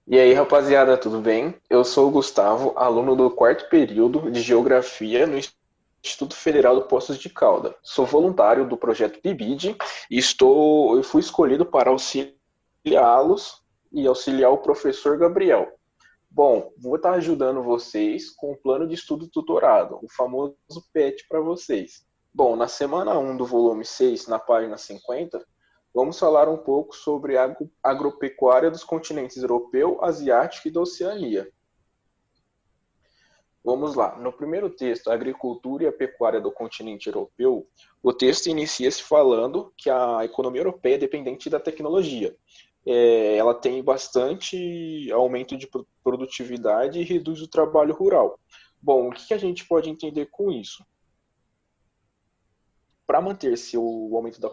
E aí, rapaziada, tudo bem? Eu sou o Gustavo, aluno do quarto período de Geografia no Instituto Federal do Poços de Calda. Sou voluntário do projeto PIBID e eu fui escolhido para auxiliá-los e auxiliar o professor Gabriel. Bom, vou estar ajudando vocês com o plano de estudo tutorado, o famoso PET para vocês. Bom, na semana 1 do volume 6, na página 50, vamos falar um pouco sobre a agropecuária dos continentes europeu, asiático e da Oceania. Vamos lá. No primeiro texto, a agricultura e a pecuária do continente europeu, o texto inicia-se falando que a economia europeia é dependente da tecnologia. Ela tem bastante aumento de produtividade e reduz o trabalho rural. Bom, o que a gente pode entender com isso? Para manter-se o aumento da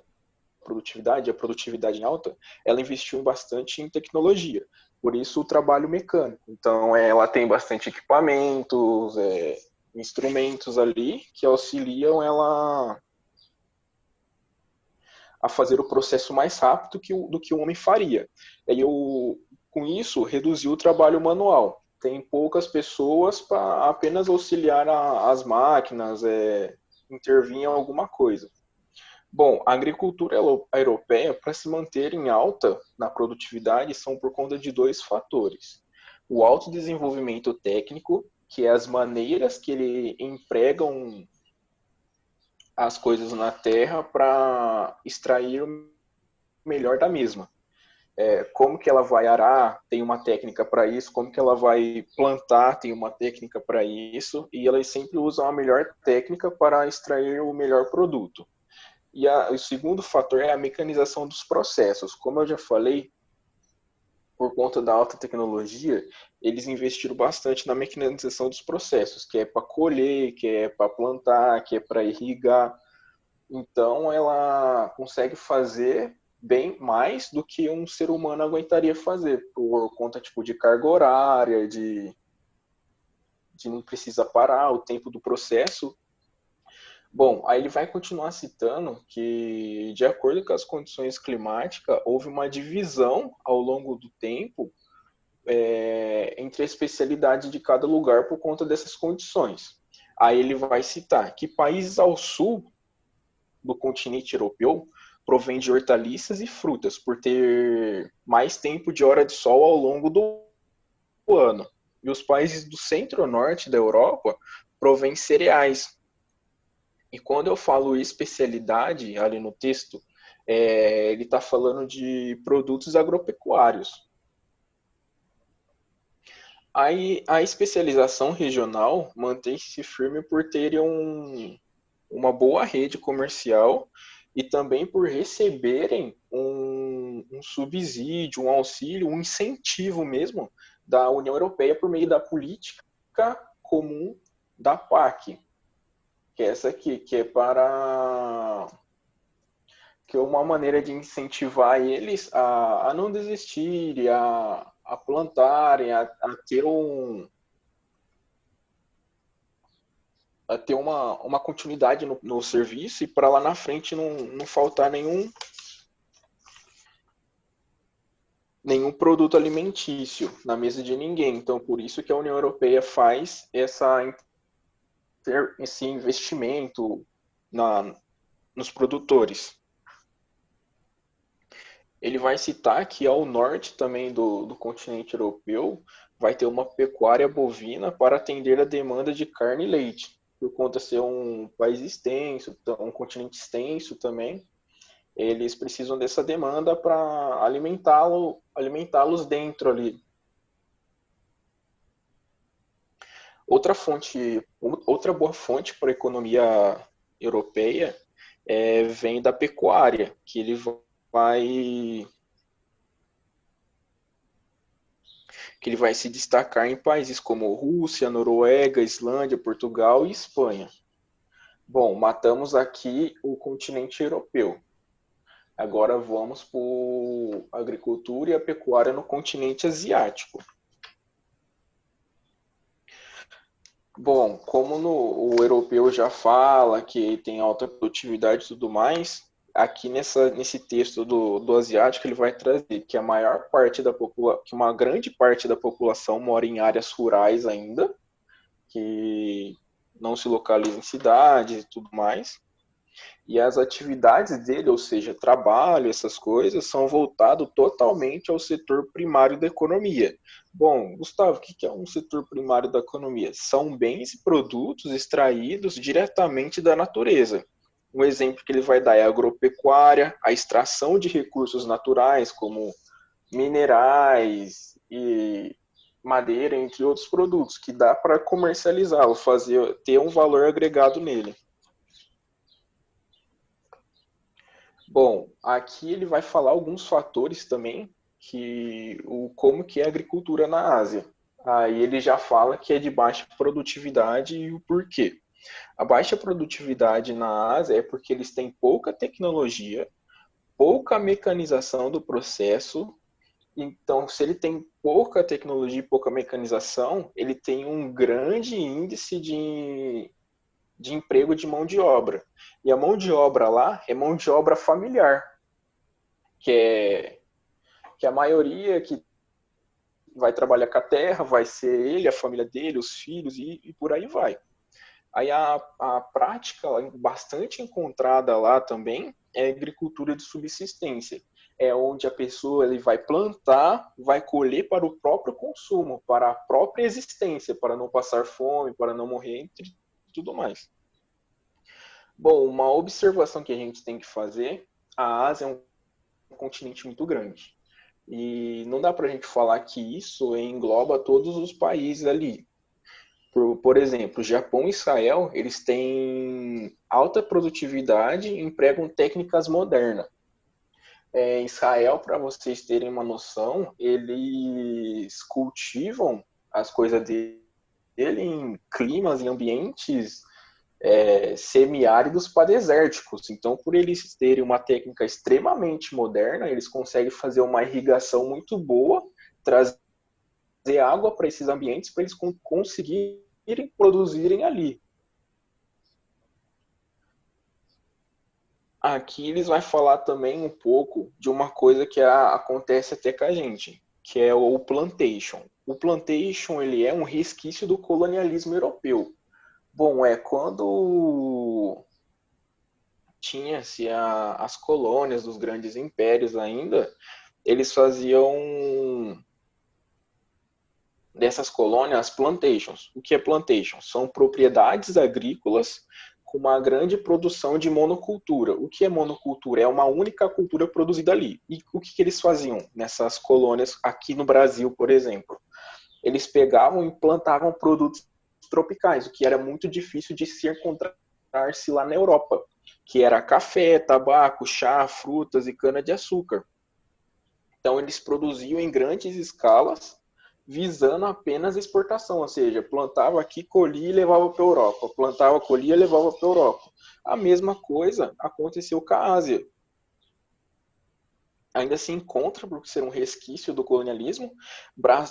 produtividade, a produtividade em alta, ela investiu bastante em tecnologia. Por isso o trabalho mecânico. Então ela tem bastante equipamentos, instrumentos ali que auxiliam ela a fazer o processo mais rápido do que o homem faria. Com isso, reduziu o trabalho manual. Tem poucas pessoas para apenas auxiliar as máquinas, intervir em alguma coisa. Bom, a agricultura europeia, para se manter em alta na produtividade, são por conta de dois fatores. O alto desenvolvimento técnico, que é as maneiras que ele empregam as coisas na terra para extrair o melhor da mesma. Como que ela vai arar, tem uma técnica para isso, como que ela vai plantar, tem uma técnica para isso, e elas sempre usam a melhor técnica para extrair o melhor produto. O segundo fator é a mecanização dos processos. Como eu já falei, por conta da alta tecnologia, eles investiram bastante na mecanização dos processos, que é para colher, que é para plantar, que é para irrigar. Então, ela consegue fazer bem mais do que um ser humano aguentaria fazer, por conta tipo de carga horária, de não precisa parar o tempo do processo. Bom, aí ele vai continuar citando que, de acordo com as condições climáticas, houve uma divisão ao longo do tempo entre a especialidade de cada lugar por conta dessas condições. Aí ele vai citar que países ao sul do continente europeu provém de hortaliças e frutas, por ter mais tempo de hora de sol ao longo do ano. E os países do centro-norte da Europa provêm cereais. E quando eu falo especialidade ali no texto, ele está falando de produtos agropecuários. Aí a especialização regional mantém-se firme por terem uma boa rede comercial e também por receberem um subsídio, um auxílio, um incentivo mesmo da União Europeia por meio da política comum da PAC, que é essa aqui, que é para que é uma maneira de incentivar eles a não desistirem, a plantarem, a ter a ter uma continuidade no serviço e para lá na frente não faltar nenhum produto alimentício na mesa de ninguém. Então, por isso que a União Europeia faz esse investimento na, nos produtores. Ele vai citar que ao norte também do continente europeu vai ter uma pecuária bovina para atender a demanda de carne e leite, por conta de ser um país extenso, um continente extenso também. Eles precisam dessa demanda para alimentá-los dentro ali. Outra boa fonte para a economia europeia vem da pecuária, que ele vai que ele vai se destacar em países como Rússia, Noruega, Islândia, Portugal e Espanha. Bom, matamos aqui o continente europeu. Agora vamos para a agricultura e a pecuária no continente asiático. Bom, como o europeu já fala que tem alta produtividade e tudo mais, aqui nesse texto do asiático, ele vai trazer que a maior parte da população, que uma grande parte da população mora em áreas rurais ainda, que não se localiza em cidades e tudo mais. E as atividades dele, ou seja, trabalho, essas coisas, são voltadas totalmente ao setor primário da economia. Bom, Gustavo, o que é um setor primário da economia? São bens e produtos extraídos diretamente da natureza. Um exemplo que ele vai dar é a agropecuária, a extração de recursos naturais, como minerais e madeira, entre outros produtos, que dá para comercializar, ou fazer, ter um valor agregado nele. Bom, aqui ele vai falar alguns fatores também como que é a agricultura na Ásia. Aí ele já fala que é de baixa produtividade e o porquê. A baixa produtividade na Ásia é porque eles têm pouca tecnologia, pouca mecanização do processo. Então, se ele tem pouca tecnologia e pouca mecanização, ele tem um grande índice de emprego de mão de obra. E a mão de obra lá é mão de obra familiar, que é que a maioria que vai trabalhar com a terra vai ser ele, a família dele, os filhos e por aí vai. Aí a prática bastante encontrada lá também é a agricultura de subsistência. É onde a pessoa ele vai plantar, vai colher para o próprio consumo, para a própria existência, para não passar fome, para não morrer, entre tudo mais. Bom, uma observação que a gente tem que fazer, a Ásia é um continente muito grande. E não dá para a gente falar que isso engloba todos os países ali. Por exemplo, Japão e Israel, eles têm alta produtividade e empregam técnicas modernas. Em Israel, para vocês terem uma noção, eles cultivam as coisas dele em climas e ambientes semiáridos para desérticos. Então, por eles terem uma técnica extremamente moderna, eles conseguem fazer uma irrigação muito boa, trazer água para esses ambientes para eles conseguirem produzirem ali. Aqui eles vai falar também um pouco de uma coisa que acontece até com a gente, que é o plantation. O plantation ele é um resquício do colonialismo europeu. Bom, quando tinha-se as colônias dos grandes impérios ainda, eles faziam dessas colônias plantations. O que é plantation? São propriedades agrícolas com uma grande produção de monocultura. O que é monocultura? É uma única cultura produzida ali. E o que eles faziam nessas colônias aqui no Brasil, por exemplo? Eles pegavam e plantavam produtos tropicais, o que era muito difícil de se encontrar-se lá na Europa, que era café, tabaco, chá, frutas e cana-de-açúcar. Então eles produziam em grandes escalas, visando apenas exportação, ou seja, plantava aqui, colhia e levava para a Europa, plantava, colhia e levava para a Europa. A mesma coisa aconteceu com a Ásia. Ainda se encontra, por ser um resquício do colonialismo,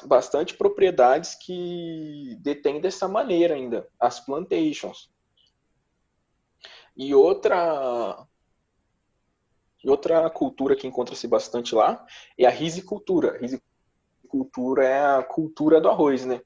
bastante propriedades que detêm dessa maneira ainda, as plantations. E outra cultura que encontra-se bastante lá é a rizicultura. A rizicultura é a cultura do arroz, né?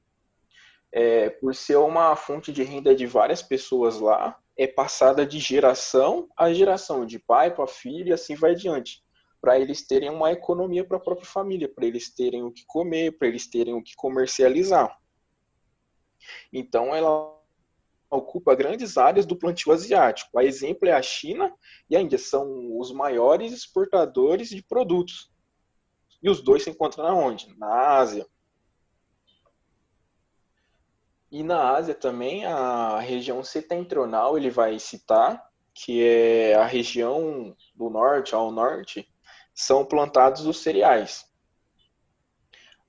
Por ser uma fonte de renda de várias pessoas lá, é passada de geração a geração, de pai para filho e assim vai adiante, para eles terem uma economia para a própria família, para eles terem o que comer, para eles terem o que comercializar. Então, ela ocupa grandes áreas do plantio asiático. A exemplo é a China e a Índia, são os maiores exportadores de produtos. E os dois se encontram onde? Na Ásia. E na Ásia também, a região setentrional ele vai citar, que é a região do norte ao norte, são plantados os cereais.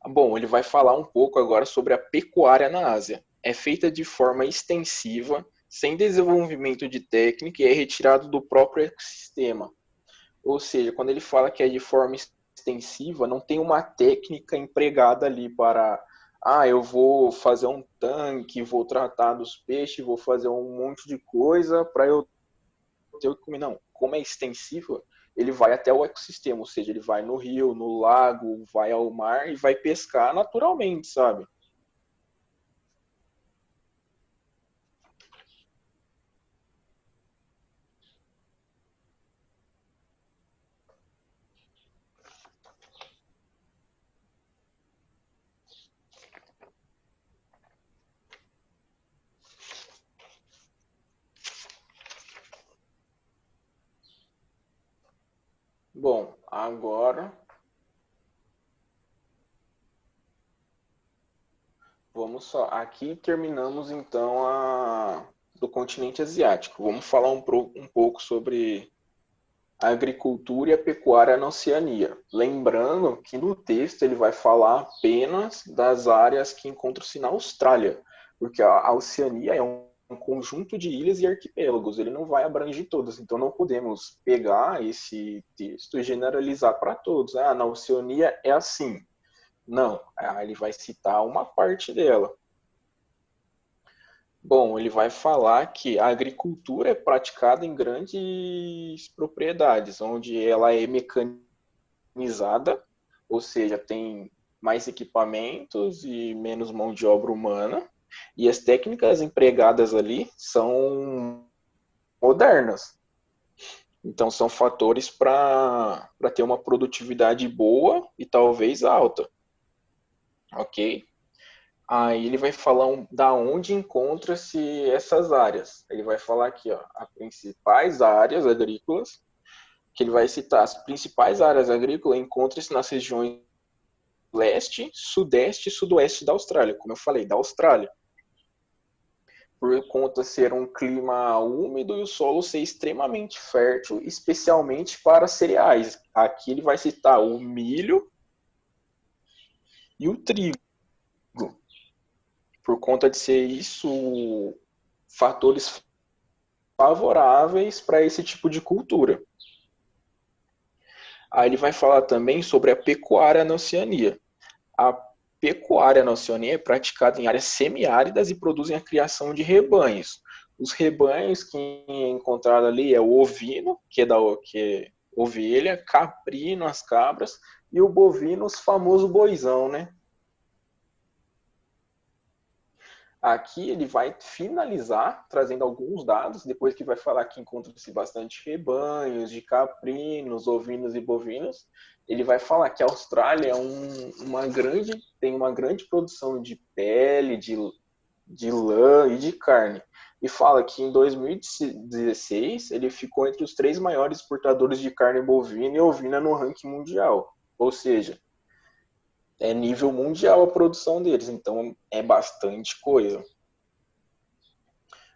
Bom, ele vai falar um pouco agora sobre a pecuária na Ásia. É feita de forma extensiva, sem desenvolvimento de técnica e é retirado do próprio ecossistema. Ou seja, quando ele fala que é de forma extensiva, não tem uma técnica empregada ali para, eu vou fazer um tanque, vou tratar dos peixes, vou fazer um monte de coisa para eu ter o que comer. Não. como é extensível, ele vai até o ecossistema, ou seja, ele vai no rio, no lago, vai ao mar e vai pescar naturalmente, sabe? Bom, agora vamos só. Aqui terminamos então do continente asiático. Vamos falar um pouco sobre a agricultura e a pecuária na Oceania. Lembrando que no texto ele vai falar apenas das áreas que encontram-se na Austrália, porque a Oceania é um conjunto de ilhas e arquipélagos, ele não vai abranger todas, então não podemos pegar esse texto e generalizar para todos. Ah, na Oceania é assim. Não, ele vai citar uma parte dela. Bom, ele vai falar que a agricultura é praticada em grandes propriedades, onde ela é mecanizada, ou seja, tem mais equipamentos e menos mão de obra humana, e as técnicas empregadas ali são modernas. Então, são fatores para ter uma produtividade boa e talvez alta, ok? Aí ele vai falar da onde encontra-se essas áreas. Ele vai falar aqui, ó, as principais áreas agrícolas, que ele vai citar as principais áreas agrícolas encontram-se nas regiões leste, sudeste e sudoeste da Austrália, como eu falei, da Austrália. Por conta de ser um clima úmido e o solo ser extremamente fértil, especialmente para cereais. Aqui ele vai citar o milho e o trigo. Por conta de ser isso fatores favoráveis para esse tipo de cultura. Aí ele vai falar também sobre a pecuária na Oceania. A pecuária na Oceania é praticada em áreas semiáridas e produzem a criação de rebanhos. Os rebanhos que é encontrado ali é o ovino, que é ovelha, caprino, as cabras, e o bovino, os famoso boizão, né? Aqui ele vai finalizar trazendo alguns dados, depois que vai falar que encontra-se bastante rebanhos de caprinos, ovinos e bovinos. Ele vai falar que a Austrália é tem uma grande produção de pele, de lã e de carne. E fala que em 2016 ele ficou entre os três maiores exportadores de carne bovina e ovina no ranking mundial. Ou seja, é nível mundial a produção deles, então é bastante coisa.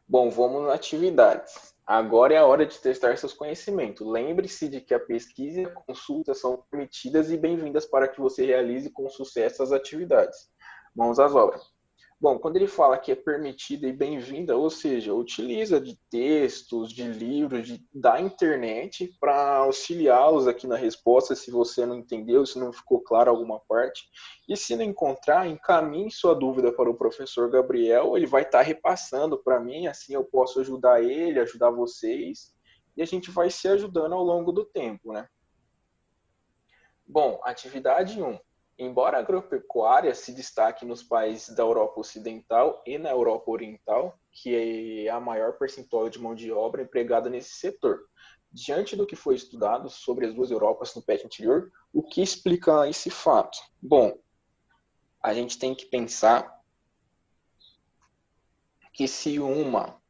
Bom, vamos nas atividades. Agora é a hora de testar seus conhecimentos. Lembre-se de que a pesquisa e a consulta são permitidas e bem-vindas para que você realize com sucesso as atividades. Mãos às obras. Bom, quando ele fala que é permitida e bem-vinda, ou seja, utiliza de textos, de livros, da internet para auxiliá-los aqui na resposta, se você não entendeu, se não ficou claro alguma parte. E se não encontrar, encaminhe sua dúvida para o professor Gabriel, ele vai estar repassando para mim, assim eu posso ajudar ele, ajudar vocês, e a gente vai se ajudando ao longo do tempo, né? Bom, atividade 1. Embora a agropecuária se destaque nos países da Europa Ocidental e na Europa Oriental, que é a maior percentual de mão de obra empregada nesse setor, diante do que foi estudado sobre as duas Europas no PET anterior, o que explica esse fato? Bom, a gente tem que pensar que se uma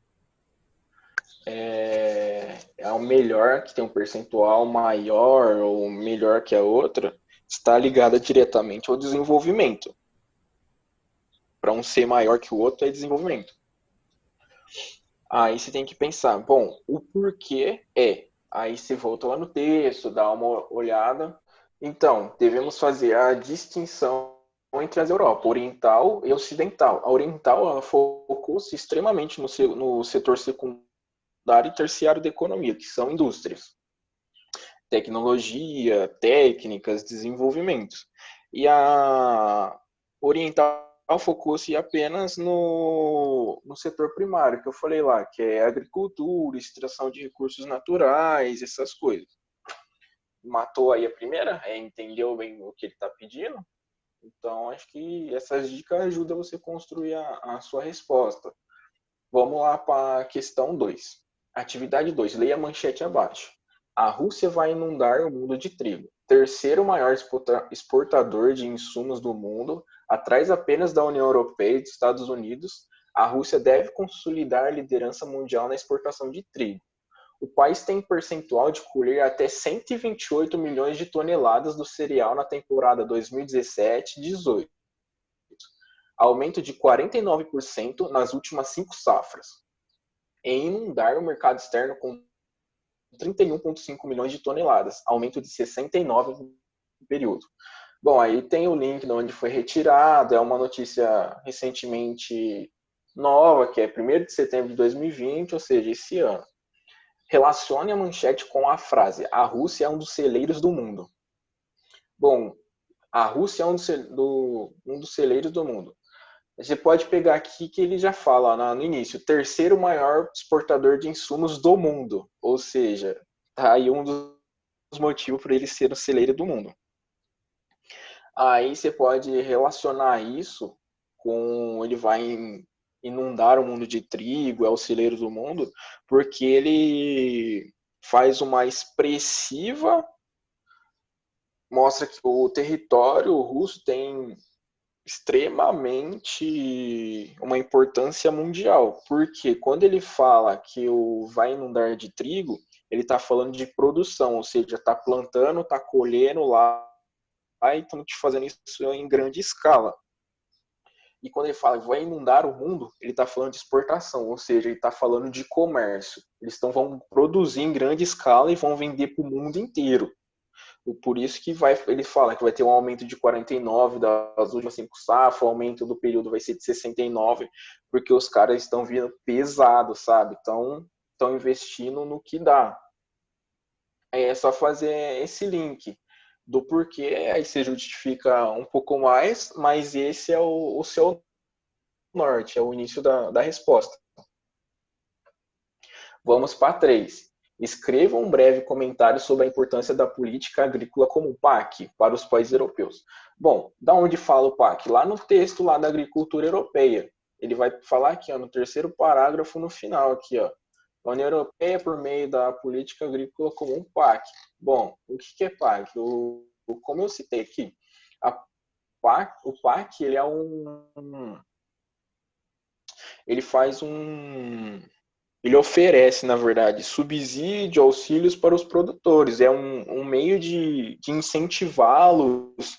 é o melhor, que tem um percentual maior ou melhor que a outra, está ligada diretamente ao desenvolvimento. Para um ser maior que o outro é desenvolvimento. Aí você tem que pensar, bom, o porquê é. Aí você volta lá no texto, dá uma olhada. Então, devemos fazer a distinção entre as Europa, oriental e ocidental. A oriental ela focou-se extremamente no setor secundário e terciário da economia, que são indústrias, tecnologia, técnicas, desenvolvimentos. E a oriental focou-se apenas no setor primário, que eu falei lá, que é agricultura, extração de recursos naturais, essas coisas. Matou aí a primeira, entendeu bem o que ele está pedindo? Então, acho que essas dicas ajudam você a construir a sua resposta. Vamos lá para a questão 2. Atividade 2. Leia a manchete abaixo. A Rússia vai inundar o mundo de trigo. Terceiro maior exportador de insumos do mundo, atrás apenas da União Europeia e dos Estados Unidos, a Rússia deve consolidar a liderança mundial na exportação de trigo. O país tem percentual de colher até 128 milhões de toneladas do cereal na temporada 2017-18, aumento de 49% nas últimas 5 safras, e inundar o mercado externo com 31,5 milhões de toneladas, aumento de 69% no período. Bom, aí tem o link de onde foi retirado, é uma notícia recentemente nova, que é 1º de setembro de 2020, ou seja, esse ano. Relacione a manchete com a frase: a Rússia é um dos celeiros do mundo. Bom, a Rússia é um dos celeiros do mundo. Você pode pegar aqui que ele já fala no início, terceiro maior exportador de insumos do mundo. Ou seja, tá aí um dos motivos para ele ser o celeiro do mundo. Aí você pode relacionar isso com ele vai inundar o mundo de trigo, é o celeiro do mundo, porque ele faz uma expressiva, mostra que o território russo tem extremamente uma importância mundial, porque quando ele fala que vai inundar de trigo, ele está falando de produção, ou seja, está plantando, está colhendo lá e estão te fazendo isso em grande escala. E quando ele fala que vai inundar o mundo, ele está falando de exportação, ou seja, ele está falando de comércio. Eles vão produzir em grande escala e vão vender para o mundo inteiro. Por isso que ele fala que vai ter um aumento de 49 das últimas 5 safras, o aumento do período vai ser de 69, porque os caras estão vindo pesado, sabe? Estão investindo no que dá. É só fazer esse link do porquê, aí você justifica um pouco mais, mas esse é o seu norte, é o início da resposta. Vamos para 3. Escreva um breve comentário sobre a importância da política agrícola como PAC para os países europeus. Bom, da onde fala o PAC? Lá no texto lá da agricultura europeia. Ele vai falar aqui, no terceiro parágrafo no final aqui, A União Europeia, por meio da política agrícola comum, PAC. Bom, o que é PAC? Como eu citei aqui, o PAC ele ele faz ele oferece, na verdade, subsídio, auxílios para os produtores. É um meio de incentivá-los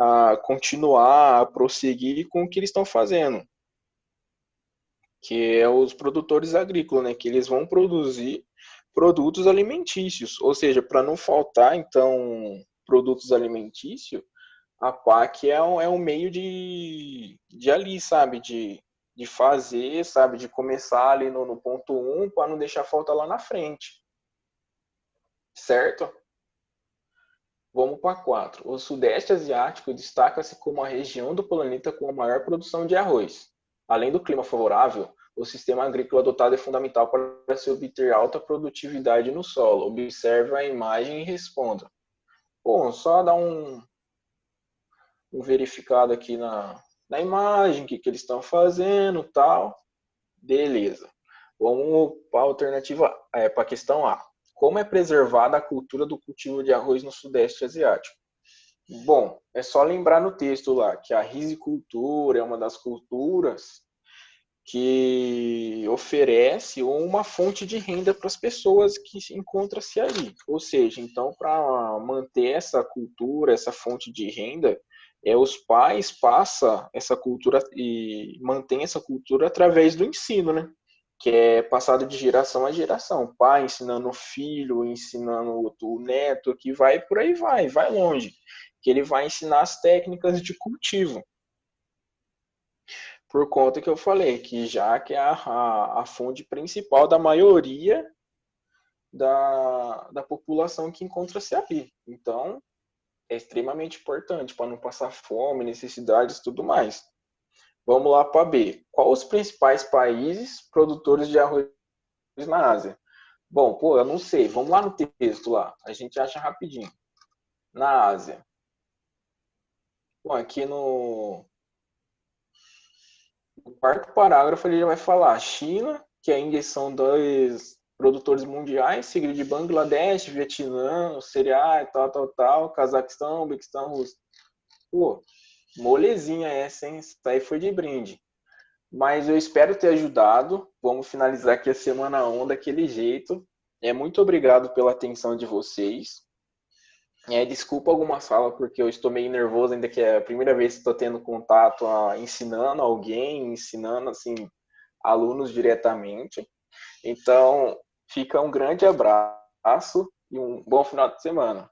a continuar, a prosseguir com o que eles estão fazendo, que é os produtores agrícolas, né? Que eles vão produzir produtos alimentícios, ou seja, para não faltar, então, produtos alimentícios, a PAC é um meio de ali, sabe, de fazer, sabe, de começar ali no ponto 1 para não deixar falta lá na frente. Certo? Vamos para 4. O Sudeste Asiático destaca-se como a região do planeta com a maior produção de arroz. Além do clima favorável, o sistema agrícola adotado é fundamental para se obter alta produtividade no solo. Observe a imagem e responda. Bom, só dar um verificado aqui na imagem, o que eles estão fazendo, tal. Beleza. Vamos para a alternativa, para a questão A. Como é preservada a cultura do cultivo de arroz no Sudeste Asiático? Bom, é só lembrar no texto lá que a rizicultura é uma das culturas que oferece uma fonte de renda para as pessoas que encontram-se ali. Ou seja, então, para manter essa cultura, essa fonte de renda, os pais passam essa cultura e mantêm essa cultura através do ensino, né? Que é passado de geração a geração. Pai ensinando o filho, ensinando o neto, que vai por aí, vai longe. Que ele vai ensinar as técnicas de cultivo. Por conta que eu falei, que já que é a fonte principal da maioria da população que encontra-se ali. Então, é extremamente importante para não passar fome, necessidades e tudo mais. Vamos lá para B. Qual os principais países produtores de arroz na Ásia? Bom, pô, eu não sei. Vamos lá no texto lá. A gente acha rapidinho. Na Ásia. Bom, aqui no quarto parágrafo ele já vai falar China, que ainda são dois produtores mundiais, seguido de Bangladesh, Vietnã, Cereais, tal, Cazaquistão, Uzbequistão, Rússia. Pô, molezinha essa, hein? Isso aí foi de brinde. Mas eu espero ter ajudado. Vamos finalizar aqui a semana 1 daquele jeito. Muito obrigado pela atenção de vocês. Desculpa alguma fala, porque eu estou meio nervoso ainda que é a primeira vez que estou tendo contato ensinando alguém, ensinando assim alunos diretamente. Então, fica um grande abraço e um bom final de semana.